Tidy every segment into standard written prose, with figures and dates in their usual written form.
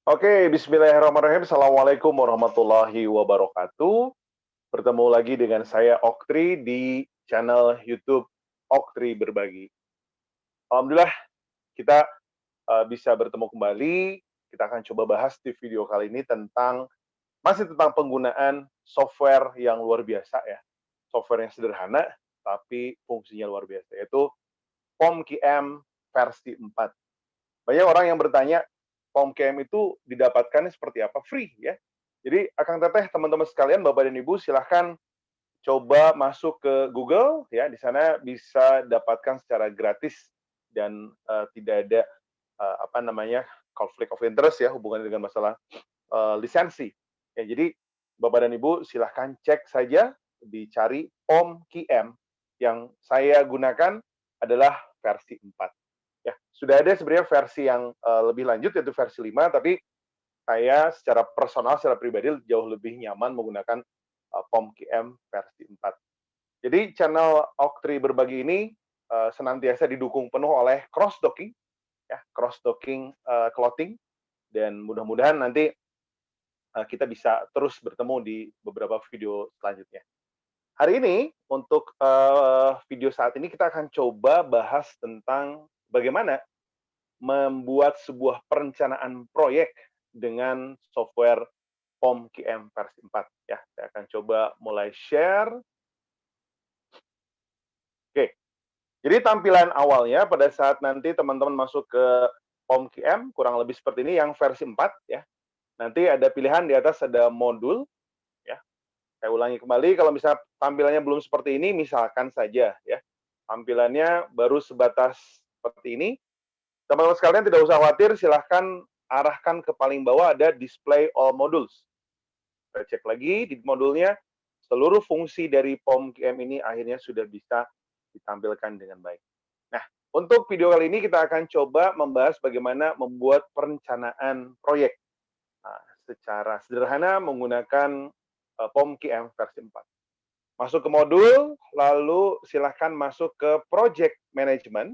Oke, bismillahirrahmanirrahim. Assalamualaikum warahmatullahi wabarakatuh. Bertemu lagi dengan saya Oktri di channel YouTube Oktri Berbagi. Alhamdulillah kita bisa bertemu kembali. Kita akan coba bahas di video kali ini masih tentang penggunaan software yang luar biasa ya. Software yang sederhana tapi fungsinya luar biasa, yaitu POM-QM versi 4. Banyak orang yang bertanya, POM-QM itu didapatkannya seperti apa? Free ya. Jadi Akang Teteh, teman-teman sekalian, Bapak dan Ibu, silahkan coba masuk ke Google ya. Di sana bisa dapatkan secara gratis dan tidak ada apa namanya conflict of interest ya, hubungannya dengan masalah lisensi. Ya, jadi Bapak dan Ibu silahkan cek saja, dicari POM-QM. Yang saya gunakan adalah versi 4. Ya, sudah ada sebenarnya versi yang lebih lanjut, yaitu versi 5, tapi saya secara personal, secara pribadi jauh lebih nyaman menggunakan POM-QM versi 4. Jadi channel Oktri Berbagi ini senantiasa didukung penuh oleh cross-docking, ya, cross-docking clothing, dan mudah-mudahan nanti kita bisa terus bertemu di beberapa video selanjutnya. Hari ini, untuk video saat ini, kita akan coba bahas tentang bagaimana membuat sebuah perencanaan proyek dengan software POM-QM versi 4 ya. Saya akan coba mulai share. Oke. Jadi tampilan awalnya pada saat nanti teman-teman masuk ke POM-QM kurang lebih seperti ini yang versi 4 ya. Nanti ada pilihan di atas, ada modul ya. Saya ulangi kembali, kalau misalnya tampilannya belum seperti ini, misalkan saja ya. Tampilannya baru sebatas seperti ini. Teman-teman sekalian tidak usah khawatir, silahkan arahkan ke paling bawah, ada display all modules. Kita cek lagi di modulnya, seluruh fungsi dari POM-QM ini akhirnya sudah bisa ditampilkan dengan baik. Nah, untuk video kali ini kita akan coba membahas bagaimana membuat perencanaan proyek secara sederhana menggunakan POM-QM versi 4. Masuk ke modul, lalu silahkan masuk ke project management.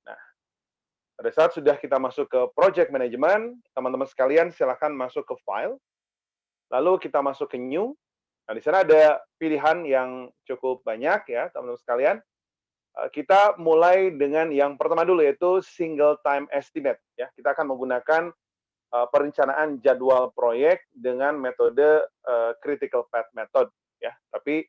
Nah, pada saat sudah kita masuk ke project management, teman-teman sekalian silahkan masuk ke file, lalu kita masuk ke new. Nah, di sana ada pilihan yang cukup banyak ya, teman-teman sekalian. Kita mulai dengan yang pertama dulu, yaitu single time estimate ya. Kita akan menggunakan perencanaan jadwal proyek dengan metode critical path method ya. Tapi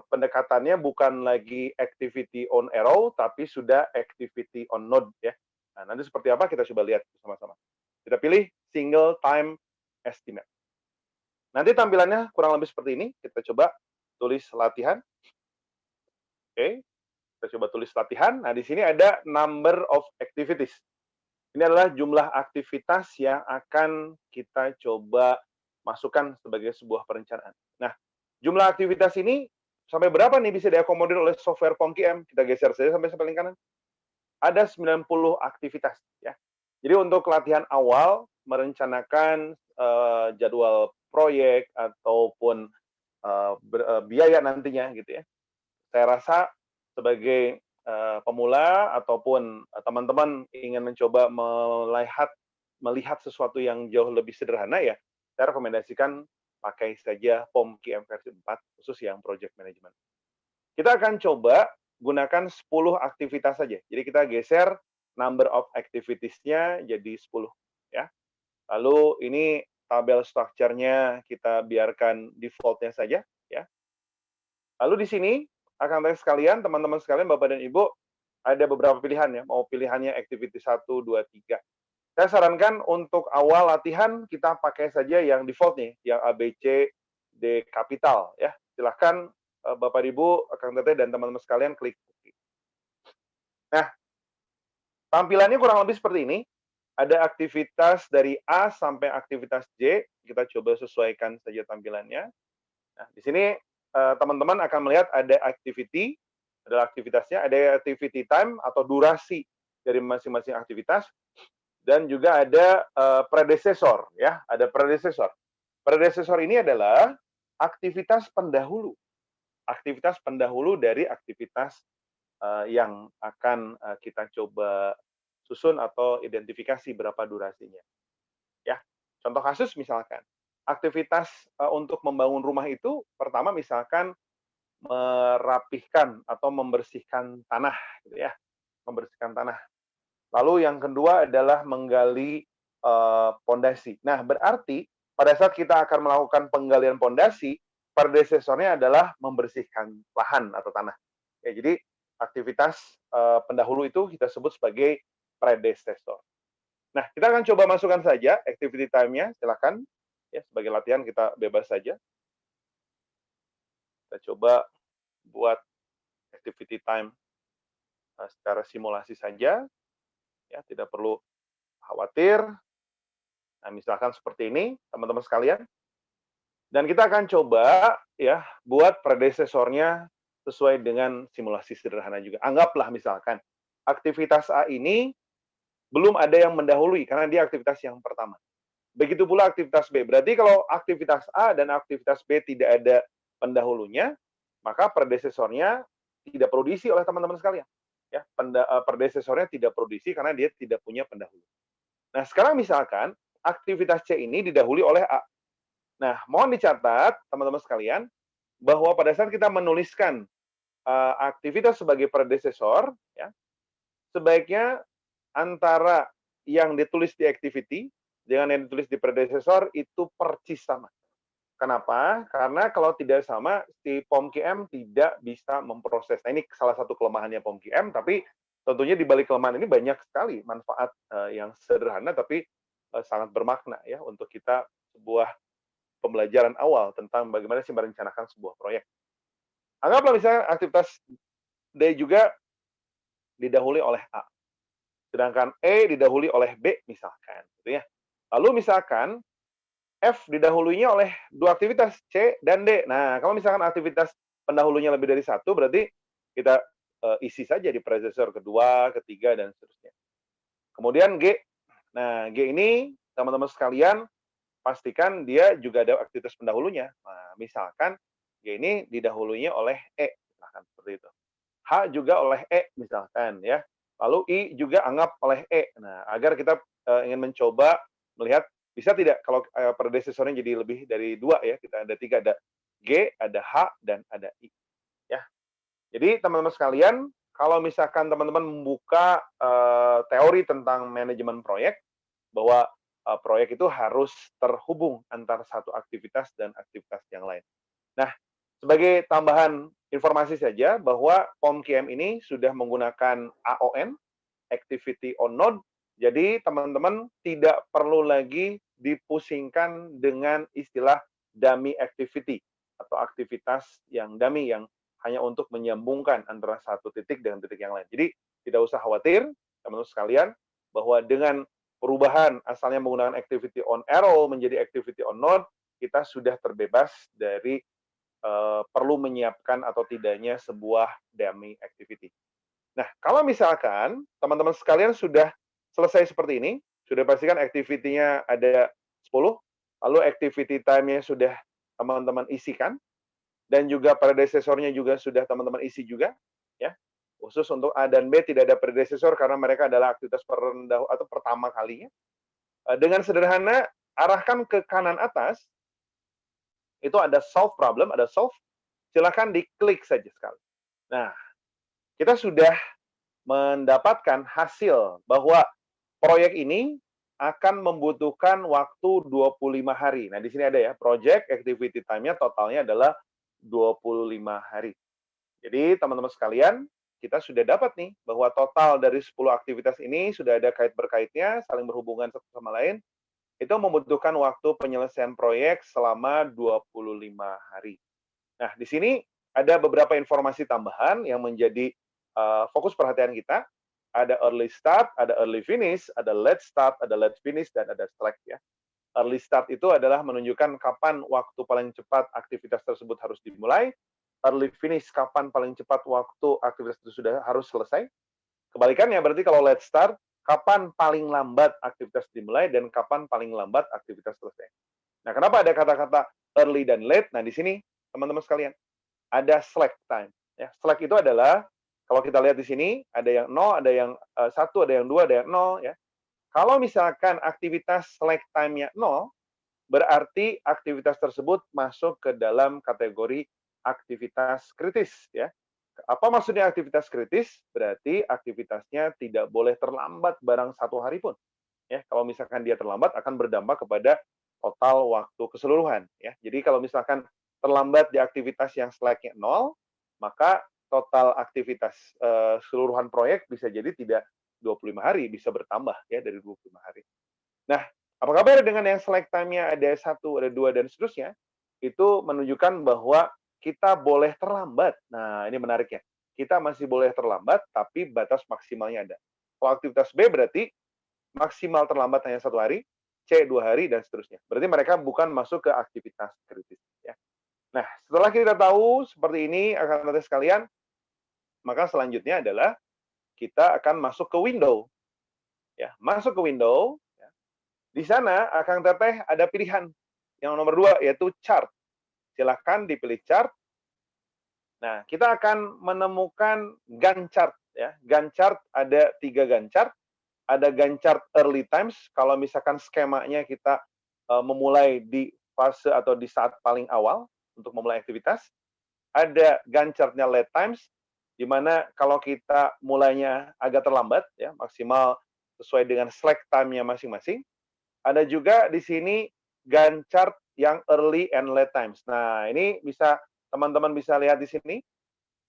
pendekatannya bukan lagi activity on arrow, tapi sudah activity on node ya. Nah, nanti seperti apa kita coba lihat bersama-sama. Kita pilih single time estimate. Nanti tampilannya kurang lebih seperti ini. Kita coba tulis latihan. Oke, kita coba tulis latihan. Nah, di sini ada number of activities. Ini adalah jumlah aktivitas yang akan kita coba masukkan sebagai sebuah perencanaan. Nah, jumlah aktivitas ini sampai berapa nih bisa diakomodir oleh software POM-QM? Kita geser saja sampai paling kanan. Ada 90 aktivitas ya. Jadi untuk latihan awal merencanakan jadwal proyek ataupun biaya nantinya gitu ya. Saya rasa sebagai pemula ataupun teman-teman ingin mencoba melihat sesuatu yang jauh lebih sederhana ya, saya rekomendasikan pakai saja POM-QM versi 4 khusus yang project management. Kita akan coba gunakan 10 aktivitas saja. Jadi kita geser number of activities-nya jadi 10 ya. Lalu ini tabel structure-nya kita biarkan default-nya saja ya. Lalu di sini akan sekalian, teman-teman sekalian, Bapak dan Ibu, ada beberapa pilihan ya, mau pilihannya activity 1, 2, 3. Saya sarankan untuk awal latihan kita pakai saja yang default nih, yang A, B, C, D kapital ya. Silahkan Bapak Ibu, Kang Teteh dan teman-teman sekalian klik. Nah, tampilannya kurang lebih seperti ini. Ada aktivitas dari A sampai aktivitas J, kita coba sesuaikan saja tampilannya. Nah, di sini teman-teman akan melihat ada activity, adalah aktivitasnya, ada activity time atau durasi dari masing-masing aktivitas, dan juga ada predecessor ya, ada predecessor. Predecessor ini adalah aktivitas pendahulu. Aktivitas pendahulu dari aktivitas yang akan kita coba susun atau identifikasi berapa durasinya. ya. Contoh kasus misalkan, aktivitas, untuk membangun rumah itu pertama misalkan merapihkan atau membersihkan tanah gitu ya, membersihkan tanah. Lalu yang kedua adalah menggali, pondasi. Nah, berarti pada saat kita akan melakukan penggalian pondasi, predesesornya adalah membersihkan lahan atau tanah. Ya, jadi aktivitas, pendahulu itu kita sebut sebagai predesesor. Nah, kita akan coba masukkan saja activity time-nya, silakan. Ya, sebagai latihan kita bebas saja. Kita coba buat activity time, secara simulasi saja, ya, tidak perlu khawatir. Nah, misalkan seperti ini, teman-teman sekalian. Dan kita akan coba ya buat predesesornya sesuai dengan simulasi sederhana juga. Anggaplah misalkan aktivitas A ini belum ada yang mendahului karena dia aktivitas yang pertama. Begitu pula aktivitas B. Berarti kalau aktivitas A dan aktivitas B tidak ada pendahulunya, maka predesesornya tidak perlu diisi oleh teman-teman sekalian. Ya, predesesornya tidak perlu diisi karena dia tidak punya pendahulu. Nah, sekarang misalkan aktivitas C ini didahului oleh A. Nah, mohon dicatat teman-teman sekalian bahwa pada saat kita menuliskan aktivitas sebagai predesesor, ya, sebaiknya antara yang ditulis di activity dengan yang ditulis di predesesor itu persis sama. Kenapa? Karena kalau tidak sama, si POM-QM tidak bisa memproses. Nah, ini salah satu kelemahannya POM-QM, tapi tentunya di balik kelemahan ini banyak sekali manfaat yang sederhana tapi sangat bermakna ya untuk kita sebuah pembelajaran awal tentang bagaimana sih merencanakan sebuah proyek. Anggaplah misalnya aktivitas D juga didahului oleh A, sedangkan E didahului oleh B misalkan, gitu ya. Lalu misalkan F didahulunya oleh dua aktivitas C dan D. Nah, kalau misalkan aktivitas pendahulunya lebih dari satu, berarti kita isi saja di predecessor kedua, ketiga, dan seterusnya. Kemudian G. Nah, G ini teman-teman sekalian pastikan dia juga ada aktivitas pendahulunya. Nah, misalkan G ini didahulunya oleh E, misalkan seperti itu. H juga oleh E, misalkan ya. Lalu I juga anggap oleh E. Nah, agar kita ingin mencoba melihat bisa tidak kalau predecesornya jadi lebih dari dua ya. Kita ada tiga, ada G, ada H, dan ada I. Ya. Jadi teman-teman sekalian, kalau misalkan teman-teman membuka teori tentang manajemen proyek, bahwa proyek itu harus terhubung antara satu aktivitas dan aktivitas yang lain. Nah, sebagai tambahan informasi saja bahwa POM-QM ini sudah menggunakan AON, Activity on Node, jadi teman-teman tidak perlu lagi dipusingkan dengan istilah dummy activity atau aktivitas yang dummy yang hanya untuk menyambungkan antara satu titik dengan titik yang lain. Jadi tidak usah khawatir, teman-teman sekalian, bahwa dengan perubahan asalnya menggunakan activity on arrow menjadi activity on node, kita sudah terbebas dari perlu menyiapkan atau tidaknya sebuah dummy activity. Nah, kalau misalkan teman-teman sekalian sudah selesai seperti ini, sudah pastikan activity-nya ada 10, lalu activity time-nya sudah teman-teman isikan, dan juga predecesornya juga sudah teman-teman isi juga, ya. Khusus untuk A dan B tidak ada predecessor karena mereka adalah aktivitas perendah atau pertama kalinya. Dengan sederhana, arahkan ke kanan atas, itu ada solve problem, ada solve, silakan diklik saja sekali. Nah, kita sudah mendapatkan hasil bahwa proyek ini akan membutuhkan waktu 25 hari. Nah, di sini ada ya, project activity time-nya totalnya adalah 25 hari. Jadi, teman-teman sekalian, kita sudah dapat nih bahwa total dari 10 aktivitas ini sudah ada kait-berkaitnya, saling berhubungan satu sama lain, itu membutuhkan waktu penyelesaian proyek selama 25 hari. Nah, di sini ada beberapa informasi tambahan yang menjadi fokus perhatian kita. Ada early start, ada early finish, ada late start, ada late finish, dan ada slack ya. Early start itu adalah menunjukkan kapan waktu paling cepat aktivitas tersebut harus dimulai. Early finish, kapan paling cepat waktu aktivitas itu sudah harus selesai. Kebalikannya, berarti kalau late start, kapan paling lambat aktivitas dimulai dan kapan paling lambat aktivitas selesai. Nah, kenapa ada kata-kata early dan late? Nah, di sini, teman-teman sekalian, ada slack time. Ya, slack itu adalah, kalau kita lihat di sini, ada yang 0, ada yang 1, ada yang 2, ada yang 0. Ya. Kalau misalkan aktivitas slack time-nya 0, berarti aktivitas tersebut masuk ke dalam kategori aktivitas kritis ya. Apa maksudnya aktivitas kritis? Berarti aktivitasnya tidak boleh terlambat barang 1 hari pun. Ya, kalau misalkan dia terlambat akan berdampak kepada total waktu keseluruhan ya. Jadi kalau misalkan terlambat di aktivitas yang slack-nya 0, maka total aktivitas keseluruhan proyek bisa jadi tidak 25 hari, bisa bertambah ya dari 25 hari. Nah, apa kabar dengan yang slack time-nya ada 1, ada 2, dan seterusnya? Itu menunjukkan bahwa kita boleh terlambat. Nah, ini menarik ya. Kita masih boleh terlambat, tapi batas maksimalnya ada. Kalau aktivitas B berarti maksimal terlambat hanya 1 hari, C 2 hari, dan seterusnya. Berarti mereka bukan masuk ke aktivitas kritis. Ya. Nah, setelah kita tahu seperti ini, akan tadi sekalian, maka selanjutnya adalah kita akan masuk ke window. Ya, masuk ke window. Ya. Di sana, Akang Teteh ada pilihan. Yang nomor 2, yaitu chart. Silahkan dipilih chart. Nah, kita akan menemukan Gantt chart. Ya. Gantt chart ada 3 Gantt chart. Ada Gantt chart early times, kalau misalkan skemanya kita memulai di fase atau di saat paling awal untuk memulai aktivitas. Ada Gantt chart-nya late times, di mana kalau kita mulainya agak terlambat, ya maksimal sesuai dengan slack time-nya masing-masing. Ada juga di sini Gantt chart yang early and late times. Nah, ini bisa teman-teman bisa lihat di sini.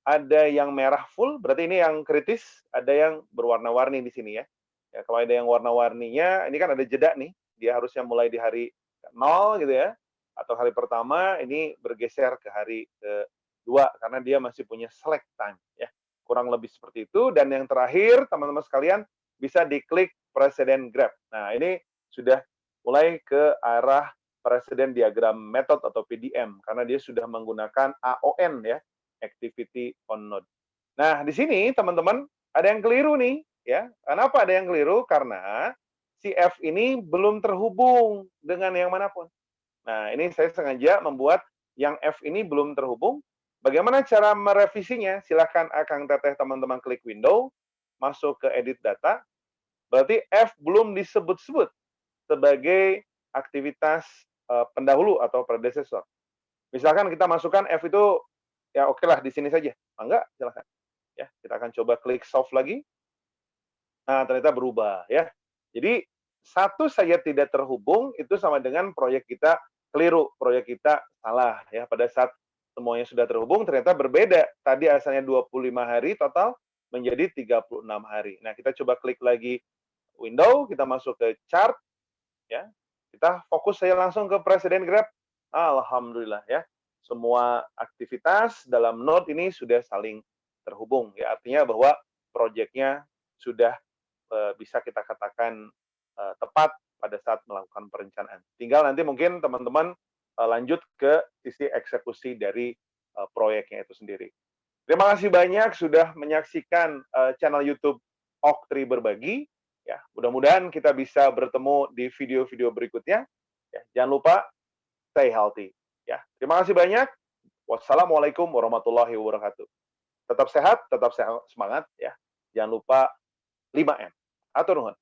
Ada yang merah full, berarti ini yang kritis. Ada yang berwarna-warni di sini ya. Ya, kalau ada yang warna-warninya, ini kan ada jeda nih. Dia harusnya mulai di hari 0 gitu ya. Atau hari pertama, ini bergeser ke hari kedua, karena dia masih punya slack time. Ya. Kurang lebih seperti itu. Dan yang terakhir, teman-teman sekalian, bisa diklik Precedent Graph. Nah, ini sudah mulai ke arah Precedent Diagram Method atau PDM, karena dia sudah menggunakan AON ya, Activity on Node. Nah, di sini teman-teman ada yang keliru nih, ya. Kenapa ada yang keliru? Karena si F ini belum terhubung dengan yang manapun. Nah, ini saya sengaja membuat yang F ini belum terhubung. Bagaimana cara merevisinya? Silahkan Akang Teteh teman-teman klik window, masuk ke edit data. Berarti F belum disebut-sebut sebagai aktivitas pendahulu atau predecessor. Misalkan kita masukkan F itu, ya oke lah di sini saja. Enggak, silahkan. Ya, kita akan coba klik solve lagi. Nah, ternyata berubah ya. Jadi satu saja tidak terhubung itu sama dengan proyek kita keliru, proyek kita salah ya. Pada saat semuanya sudah terhubung ternyata berbeda. Tadi asalnya 25 hari total menjadi 36 hari. Nah, kita coba klik lagi window, kita masuk ke chart ya. Kita fokus saya langsung ke Precedent Graph. Alhamdulillah ya. Semua aktivitas dalam node ini sudah saling terhubung ya. Artinya bahwa proyeknya sudah bisa kita katakan tepat pada saat melakukan perencanaan. Tinggal nanti mungkin teman-teman lanjut ke sisi eksekusi dari proyeknya itu sendiri. Terima kasih banyak sudah menyaksikan channel YouTube Oktri Berbagi. Ya, mudah-mudahan kita bisa bertemu di video-video berikutnya. Ya, jangan lupa stay healthy. Ya, terima kasih banyak. Wassalamualaikum warahmatullahi wabarakatuh. Tetap sehat, tetap semangat ya. Jangan lupa 5M. Atur nuhun.